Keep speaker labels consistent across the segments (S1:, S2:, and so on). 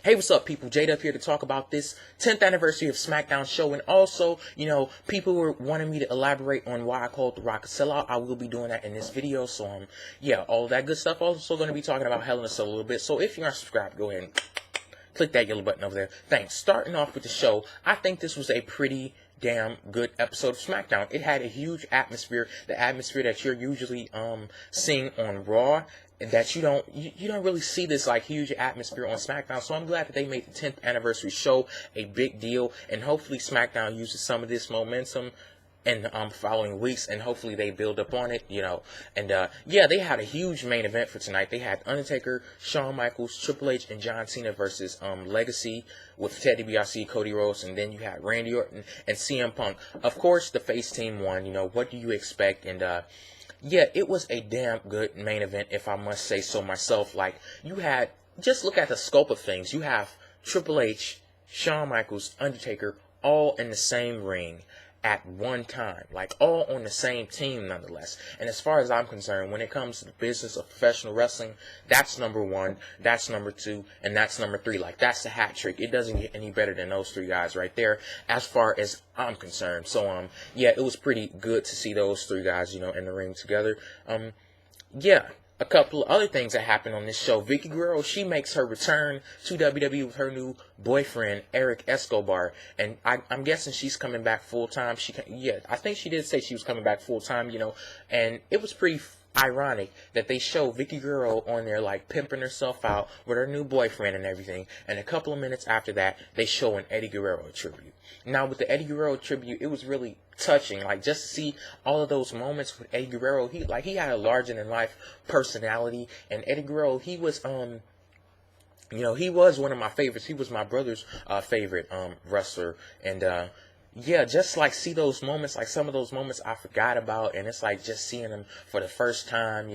S1: Hey, what's up, people? Jade up here to talk about this 10th anniversary of SmackDown show, and also, people were wanting me to elaborate on why I called The Rock a sellout. I will be doing that in this video, so, yeah, all that good stuff. Also going to be talking about Hell in a Cell a little bit, so if you aren't subscribed, go ahead and click that yellow button over there. Thanks. Starting off with the show, I think this was a pretty damn good episode of SmackDown. It had a huge atmosphere, the atmosphere that you're usually seeing on Raw, and that you don't really see this like huge atmosphere on SmackDown. So I'm glad that they made the 10th anniversary show a big deal, and hopefully SmackDown uses some of this momentum in the following weeks, and hopefully they build up on it, and yeah, they had a huge main event for tonight. They had Undertaker, Shawn Michaels, Triple H, and John Cena versus Legacy with Ted DiBiase, Cody Rhodes, and then you had Randy Orton and CM Punk. Of course, the face team won. What do you expect? And yeah, it was a damn good main event, if I must say so myself. Like, you had, just look at the scope of things. You have Triple H, Shawn Michaels, Undertaker, all in the same ring at one time, like all on the same team nonetheless. And as far as I'm concerned, when it comes to the business of professional wrestling, that's number one, that's number two, and that's number three. Like, that's the hat trick. It doesn't get any better than those three guys right there, as far as I'm concerned. So yeah, it was pretty good to see those three guys, in the ring together. Yeah. A couple of other things that happened on this show. Vickie Guerrero, she makes her return to WWE with her new boyfriend, Eric Escobar. And I'm guessing she's coming back full-time. Yeah, I think she did say she was coming back full-time, And it was pretty ironic that they show Vickie Guerrero on there, like, pimping herself out with her new boyfriend and everything. And a couple of minutes after that, they show an Eddie Guerrero tribute. Now, with the Eddie Guerrero tribute, it was really touching, like, just to see all of those moments with Eddie Guerrero. He had a larger-than-life personality, and Eddie Guerrero, he was, he was one of my favorites. He was my brother's favorite wrestler, and yeah, just like see those moments, like some of those moments I forgot about, and it's like just seeing them for the first time,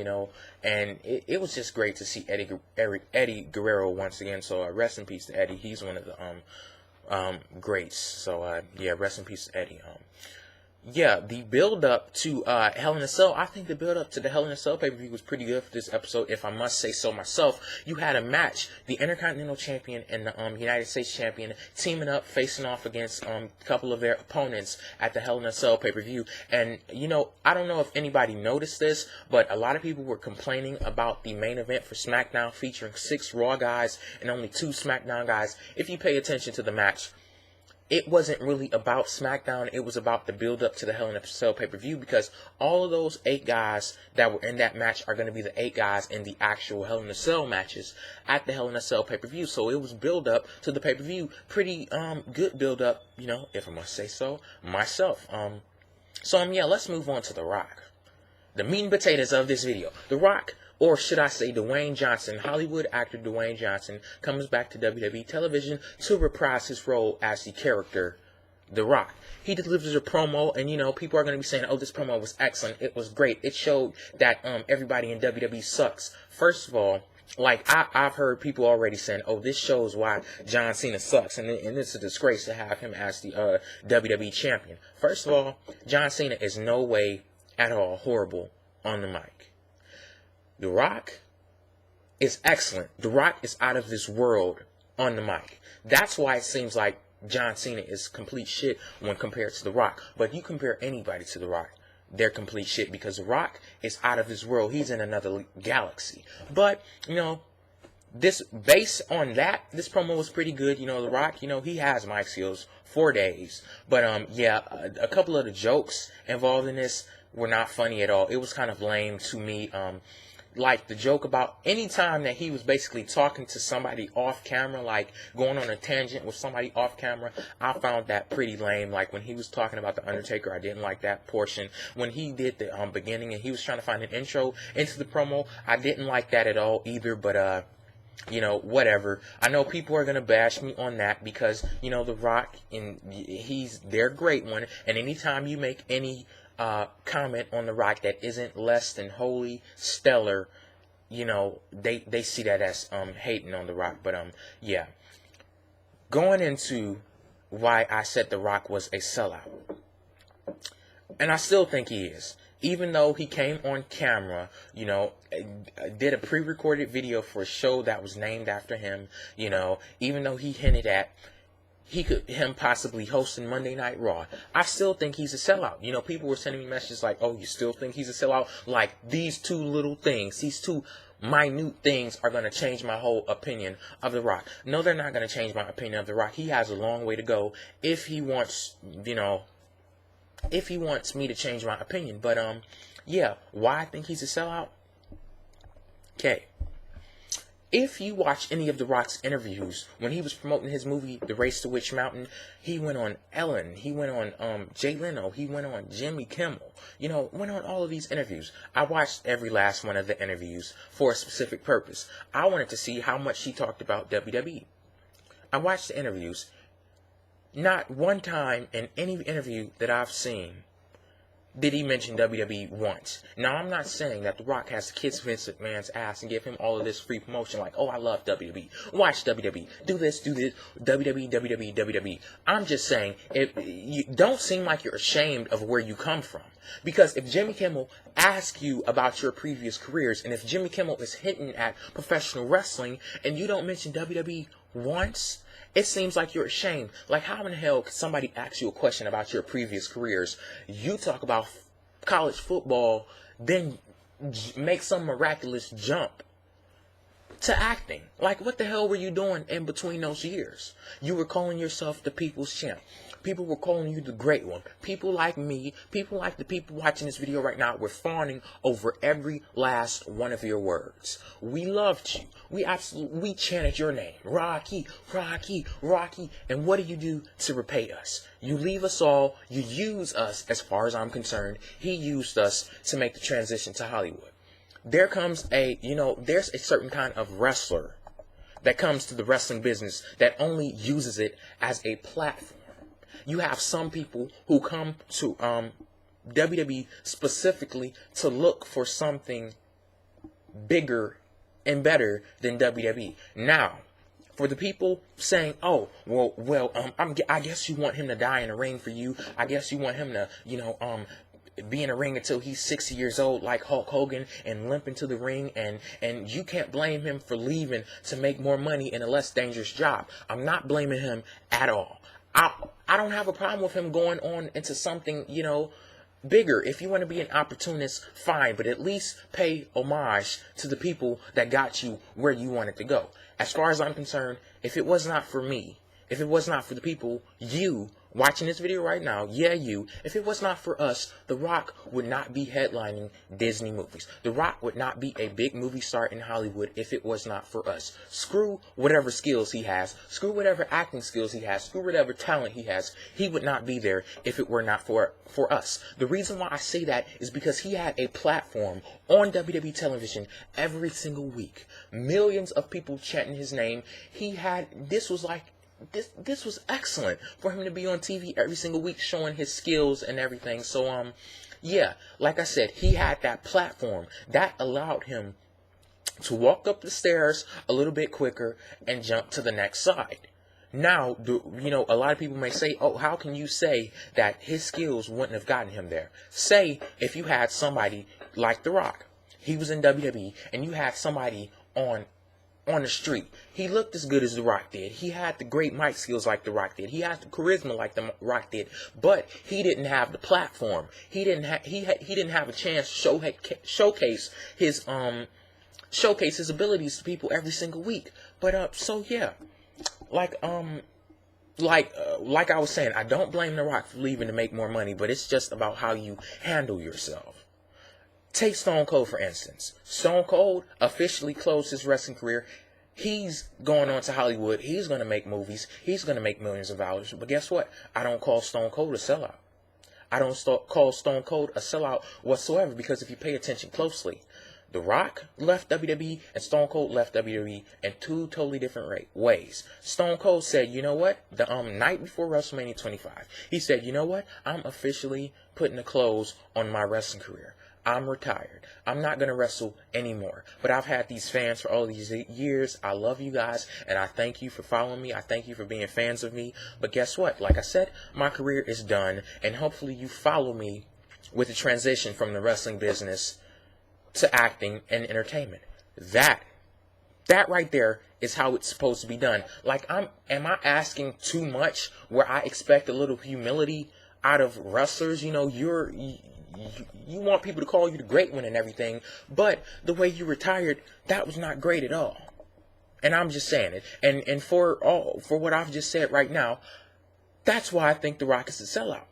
S1: and it was just great to see Eddie Guerrero once again. So rest in peace to Eddie. He's one of the greats. So yeah, rest in peace to Eddie. Yeah, the build-up to Hell in a Cell, I think the build-up to the Hell in a Cell pay-per-view was pretty good for this episode, if I must say so myself. You had a match, the Intercontinental Champion and the United States Champion teaming up, facing off against a couple of their opponents at the Hell in a Cell pay-per-view. And, I don't know if anybody noticed this, but a lot of people were complaining about the main event for SmackDown featuring 6 Raw guys and only 2 SmackDown guys. If you pay attention to the match, it wasn't really about SmackDown. It was about the build-up to the Hell in a Cell pay-per-view, because all of those 8 guys that were in that match are going to be the 8 guys in the actual Hell in a Cell matches at the Hell in a Cell pay-per-view. So it was build-up to the pay-per-view. Pretty good build-up, if I must say so myself. So yeah, let's move on to The Rock. The meat and potatoes of this video. The Rock, or should I say Dwayne Johnson, Hollywood actor Dwayne Johnson, comes back to WWE television to reprise his role as the character The Rock. He delivers a promo, and people are going to be saying, oh, this promo was excellent. It was great. It showed that everybody in WWE sucks. First of all, like, I've heard people already saying, oh, this shows why John Cena sucks, and it's a disgrace to have him as the WWE champion. First of all, John Cena is no way at all horrible on the mic. The Rock is excellent. The Rock is out of this world on the mic. That's why it seems like John Cena is complete shit when compared to The Rock. But you compare anybody to The Rock, they're complete shit, because The Rock is out of this world. He's in another galaxy. But, this, based on that, this promo was pretty good. The Rock, he has mic skills for days. But, yeah, a couple of the jokes involved in this were not funny at all. It was kind of lame to me. Like the joke about any time that he was basically talking to somebody off camera, like going on a tangent with somebody off camera, I found that pretty lame. Like when he was talking about the Undertaker, I didn't like that portion. When he did the beginning and he was trying to find an intro into the promo, I didn't like that at all either. But whatever. I know people are gonna bash me on that because The Rock, and they're great one. And anytime you make any comment on The Rock that isn't less than wholly stellar, they see that as hating on The Rock. But yeah, going into why I said The Rock was a sellout, and I still think he is. even though he came on camera, you know, did a pre-recorded video for a show that was named after him, you know, even though he hinted at him possibly hosting Monday Night Raw, I still think he's a sellout. You know, people were sending me messages like, oh, you still think he's a sellout? Like, these two little things, these two minute things are going to change my whole opinion of The Rock. No, they're not going to change my opinion of The Rock. He has a long way to go if he wants, you know, if he wants me to change my opinion. But, yeah, why I think he's a sellout? Okay. If you watch any of The Rock's interviews, when he was promoting his movie, The Race to Witch Mountain, he went on Ellen, he went on Jay Leno, he went on Jimmy Kimmel, you know, went on all of these interviews. I watched every last one of the interviews for a specific purpose. I wanted to see how much he talked about WWE. I watched the interviews. Not one time in any interview that I've seen did he mention WWE once. Now, I'm not saying that The Rock has to kiss Vince McMahon's ass and give him all of this free promotion like, oh, I love WWE. Watch WWE. Do this, WWE, WWE, WWE. I'm just saying, you don't seem like you're ashamed of where you come from. Because if Jimmy Kimmel asks you about your previous careers, and if Jimmy Kimmel is hinting at professional wrestling, and you don't mention WWE once, it seems like you're ashamed. Like, how in the hell could somebody ask you a question about your previous careers? You talk about college football, then make some miraculous jump to acting. Like, what the hell were you doing in between those years? You were calling yourself the people's champ. People were calling you the great one. People like me, people like the people watching this video right now, were fawning over every last one of your words. We loved you. We chanted your name. Rocky, Rocky, Rocky. And what do you do to repay us? You leave us all. You use us, as far as I'm concerned. He used us to make the transition to Hollywood. There comes there's a certain kind of wrestler that comes to the wrestling business that only uses it as a platform. You have some people who come to WWE specifically to look for something bigger and better than WWE. Now, for the people saying, "Oh, I guess you want him to die in a ring for you. I guess you want him to, be in a ring until he's 60 years old like Hulk Hogan and limp into the ring, and you can't blame him for leaving to make more money in a less dangerous job." I'm not blaming him at all. I don't have a problem with him going on into something, bigger. If you want to be an opportunist, fine, but at least pay homage to the people that got you where you wanted to go. As far as I'm concerned, if it was not for me, if it was not for the people, you watching this video right now, if it was not for us, The Rock would not be headlining Disney movies. The Rock would not be a big movie star in Hollywood if it was not for us. Screw whatever skills he has, screw whatever acting skills he has, screw whatever talent he has. He would not be there if it were not for us. The reason why I say that is because he had a platform on WWE television every single week. Millions of people chanting his name. This was excellent for him to be on TV every single week showing his skills and everything. So, like I said, he had that platform that allowed him to walk up the stairs a little bit quicker and jump to the next side. Now, a lot of people may say, oh, how can you say that his skills wouldn't have gotten him there? Say if you had somebody like The Rock. He was in WWE, and you had somebody on the street. He looked as good as The Rock did. He had the great mic skills like The Rock did. He had the charisma like The Rock did. But he didn't have the platform. He didn't have a chance to showcase his abilities to people every single week. But like I was saying, I don't blame The Rock for leaving to make more money, but it's just about how you handle yourself. Take Stone Cold, for instance. Stone Cold officially closed his wrestling career. He's going on to Hollywood. He's going to make movies. He's going to make millions of dollars. But guess what? I don't call Stone Cold a sellout. I don't call Stone Cold a sellout whatsoever, because if you pay attention closely, The Rock left WWE and Stone Cold left WWE in two totally different ways. Stone Cold said, you know what? The night before WrestleMania 25, he said, you know what? I'm officially putting a close on my wrestling career. I'm retired. I'm not going to wrestle anymore. But I've had these fans for all these years. I love you guys, and I thank you for following me. I thank you for being fans of me. But guess what? Like I said, my career is done, and hopefully you follow me with the transition from the wrestling business to acting and entertainment. That right there is how it's supposed to be done. Like, am I asking too much where I expect a little humility out of wrestlers? You know, you want people to call you the great one and everything, but the way you retired, that was not great at all. And I'm just saying it. And for what I've just said right now, that's why I think The Rock is a sellout.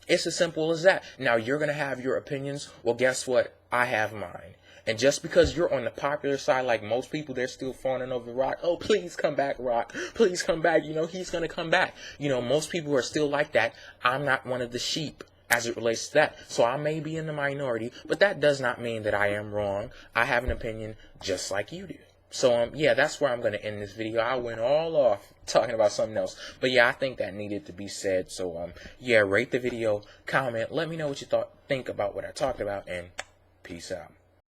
S1: It's as simple as that. Now, you're going to have your opinions. Well, guess what? I have mine. And just because you're on the popular side, like most people, they're still fawning over The Rock. Oh, please come back, Rock. Please come back. You know, he's going to come back. You know, most people are still like that. I'm not one of the sheep as it relates to that. So I may be in the minority, but that does not mean that I am wrong. I have an opinion just like you do. So, yeah, that's where I'm going to end this video. I went all off talking about something else. But, yeah, I think that needed to be said. So, yeah, rate the video, comment, let me know what you think about what I talked about, and peace out.